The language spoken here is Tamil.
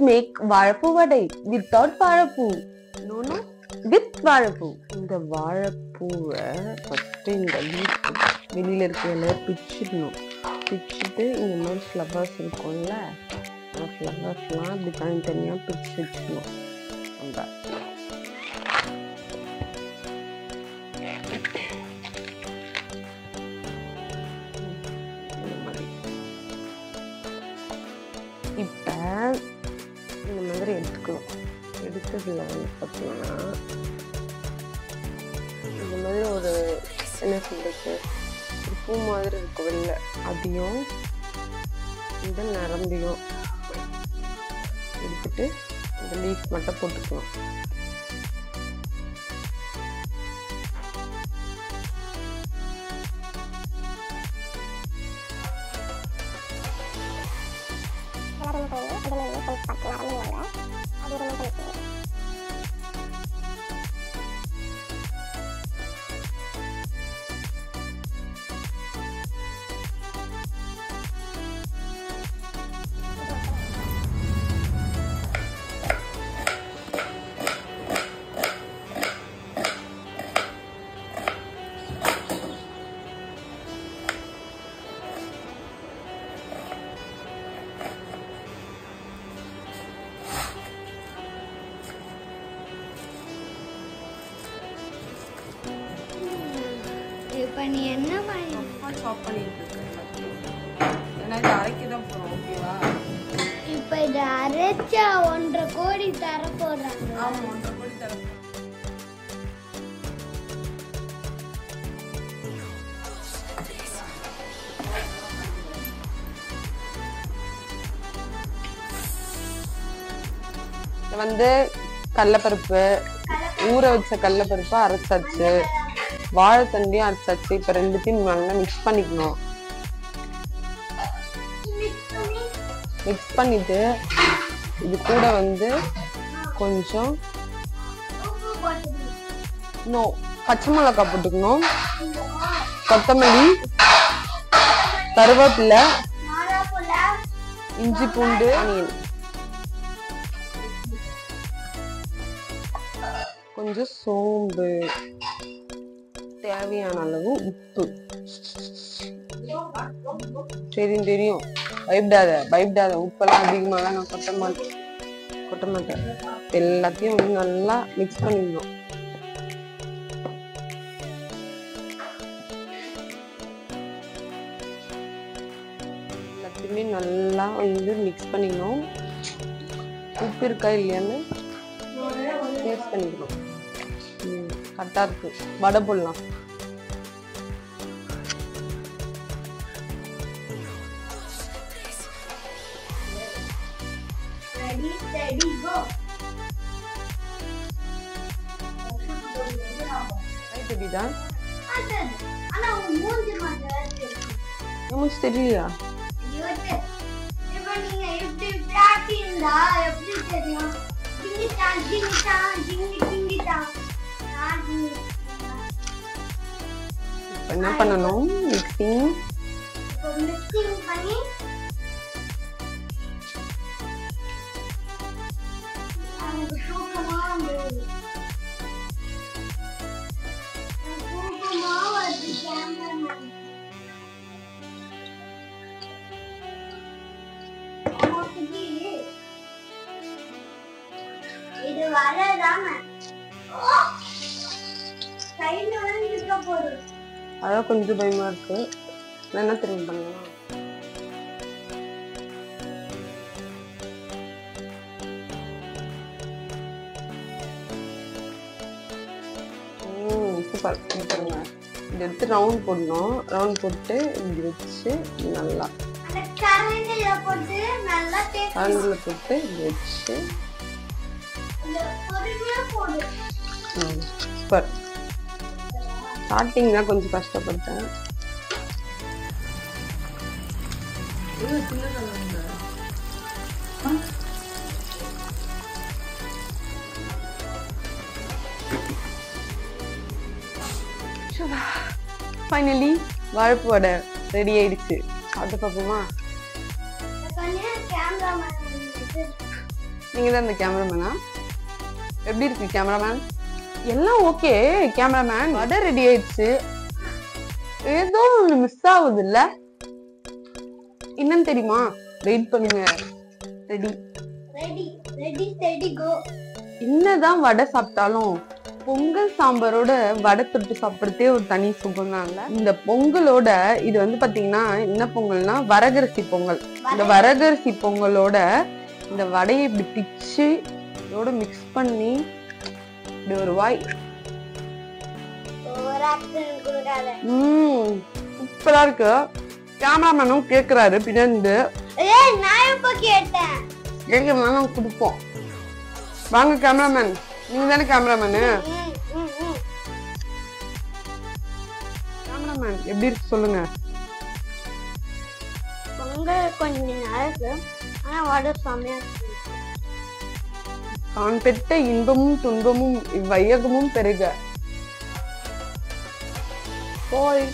make வாழைப்பூ வடை without வாழைப்பூ. No, no, with வாழைப்பூ. இந்த வாழைப்பூவை ஃபர்ஸ்ட் இந்த வெளியில இருக்கிறத பிச்சிடணும். பிச்சுட்டு இந்த மாதிரி ஃப்ளவர்ஸ் இருக்கும்ல, அந்த ஃப்ளவர்ஸ்லாம் அப்படி தனித்தனியாக பிரித்து வச்சுக்கணும். அந்த இப்போ இந்த மாதிரி எடுத்துக்கணும். எடுத்ததுல வந்து பார்த்தீங்கன்னா இந்த மாதிரி ஒரு என்ன சொல்றது, ஒரு பூ மாதிரி இருக்கும் வெளில, அதையும் இந்த நரம்பையும் எடுத்துட்டு இந்த லீஃப் மட்டும் போட்டுக்கணும். இப்போ நீ என்ன சாப் பண்ணிட்டு இருக்க? ஏன்னா இது அரைக்க தான் போறோம். ஓகேவா? இப்போ இதை அரைச்சா 1.5 கோடி தர போறாங்க. ஆமா, 1.5 கோடி தர போறோம். வந்து கடலைப்பருப்பு, ஊற வச்ச கடலைப்பருப்பை அரைச்சாச்சு, வாழைத்தண்டையும் அரைச்சாச்சு. இப்ப ரெண்டுத்தையும் நல்லா மிக்ஸ் பண்ணிக்கணும். மிக்ஸ் பண்ணிட்டு இது கூட வந்து கொஞ்சம் பச்சை மிளகாய் போட்டுக்கணும், கொத்தமல்லி, கருவேப்பிலை, இஞ்சி பூண்டு, ஆனியன், கொஞ்சம் சோம்பு, தேவையான அளவு உப்பு. தெரியும், பயப்படாத. உப்பெல்லாம் அதிகமாலாம் நான் கொட்ட மாட்டேன். எல்லாத்தையும் வந்து நல்லா மிக்ஸ் பண்ணிடணும். எல்லாத்தையுமே நல்லா வந்து மிக்ஸ் பண்ணிடணும். உப்பு இருக்கா இல்லையான்னு டேஸ்ட் பண்ணிக்கணும். கரெக்டா இருக்கு. வடை போடலாம். தெரியுதா? மூஞ்சி தெரியலையா? என்ன பண்ணணும்? மிக்சிங் பண்ணி இது வரதாம கையில வந்து போடு. அதான் கொஞ்சம் பயமா இருக்கு. நான் என்ன திரும்ப பண்ணலாம்? சூப்பர். இது எடுத்து ரவுண்ட் போடணும். ரவுண்ட் போட்டு இப்படி வச்சு நல்லா கரண்டில போட்டு இப்படி வச்சு சூப்பர். ஸ்டார்டிங் தான் கொஞ்சம் கஷ்டப்பட்டேன். ஃபைனலி வாழைப்பூ வடை ரெடி ஆயிடுச்சு. சாப்பிட்டு பார்ப்போமா? நீங்க தான் இந்த கேமராமேனா? எப்படி இருக்கு கேமராமேன்? எல்லாம் ஓகே கேமராமேன். வடை ரெடி ஆயிடுச்சு. ஏதோ ஒண்ணு மிஸ் ஆகுது இல்ல? என்னன்னு தெரியுமா? வெயிட் பண்ணுங்க. Ready ready ready ready go. என்னதான் வடை சாப்பிட்டாலும் பொங்கல் சாம்பாரோட வடை தொட்டு சாப்பிடுறதே ஒரு தனி சுகம் தான்ல. இந்த பொங்கலோட இது வந்து பாத்தீங்கன்னா என்ன பொங்கல்னா வரகரிசி பொங்கல். இந்த வரகரிசி பொங்கலோட இந்த வடையை இப்படி பிச்சு இதோட மிக்ஸ் பண்ணி இப்படி ஒரு வாய். சூப்பரா இருக்கு. கேமராமேனும் கேக்குறாரு பின்னாடி. நான் எப்ப கேட்டேன்? கேட்கறதுனால கொடுப்போம். வாங்க கேமராமேன். நீங்க தானே கேமராமேனு? கேமராமேன் எப்படி இருக்கு சொல்லுங்க. பொங்கல் கொஞ்சம் நல்லா ஆனா வடை செமையா இருக்கு. தான் பெற்ற இன்பமும் துன்பமும் இவ்வையகமும் பெருக. போய்